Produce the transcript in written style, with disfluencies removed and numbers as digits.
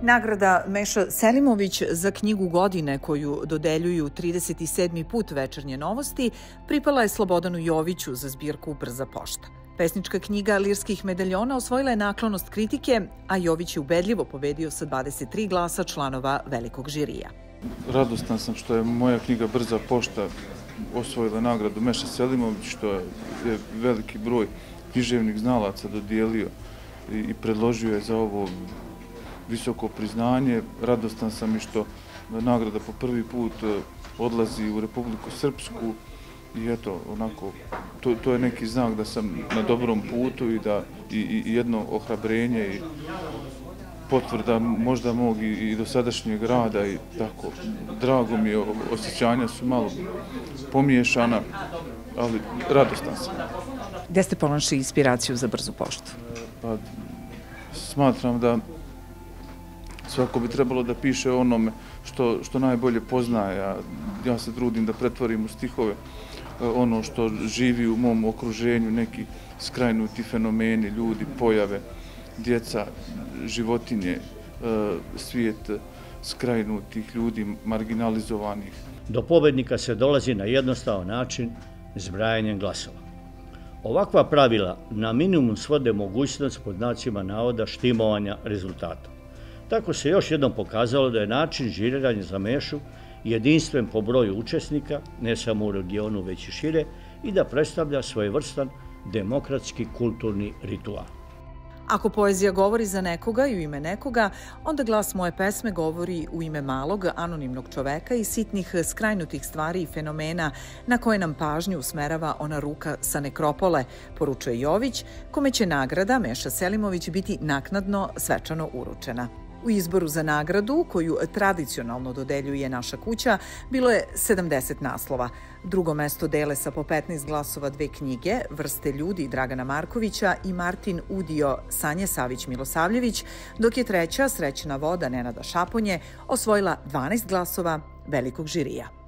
Nagrada Meša Selimović za knjigu godine koju dodeljuju 37. put Večernje novosti pripala je Slobodanu Joviću za zbirku Brza pošta. Pesnička knjiga Lirskih medaljona osvojila je naklonost kritike, a Jović je ubedljivo pobedio sa 23 glasa članova velikog žirija. Radostan sam što je moja knjiga Brza pošta osvojila nagradu Meša Selimović, što je veliki broj književnih znalaca dodijelio i predložio je za ovo visoko priznanje. Radostan sam i što nagrada po prvi put odlazi u Republiku Srpsku i eto, onako, to je neki znak da sam na dobrom putu i jedno ohrabrenje i potvrda možda mog i dosadašnjeg rada i tako. Drago mi je, osjećanja su malo pomiješana, ali radostan sam. Gde ste pronašli inspiraciju za Brzu poštu? Pa, smatram da svako bi trebalo da piše o onome što najbolje poznaje. Ja se trudim da pretvorim u stihove ono što živi u mom okruženju, neki skrajnuti fenomeni, ljudi, pojave, djeca, životinje, svijet skrajnutih ljudi, marginalizovanih. Do pobednika se dolazi na jednostavan način zbrajanjem glasova. Ovakva pravila na minimum svode mogućnost pod znacima navoda štimovanja rezultata. Tako se još jednom pokazalo da je način žiriranja za Mešu jedinstven po broju učesnika, ne samo u regionu već i šire, i da predstavlja svojevrstan demokratski kulturni ritual. Ako poezija govori za nekoga i u ime nekoga, onda glas moje pesme govori u ime malog, anonimnog čoveka i sitnih skrajnutih stvari i fenomena na koje nam pažnju usmerava ona ruka sa nekropole, poručuje Jović, kome će nagrada Meša Selimović biti naknadno svečano uručena. U izboru za nagradu, koju tradicionalno dodeljuje naša kuća, bilo je 70 naslova. Drugo mesto dele sa po 15 glasova dve knjige, Vrste ljudi Dragana Markovića i Martin Udio Sanje Savić-Milosavljević, dok je treća Srećna voda Nenada Šaponje osvojila 12 glasova velikog žirija.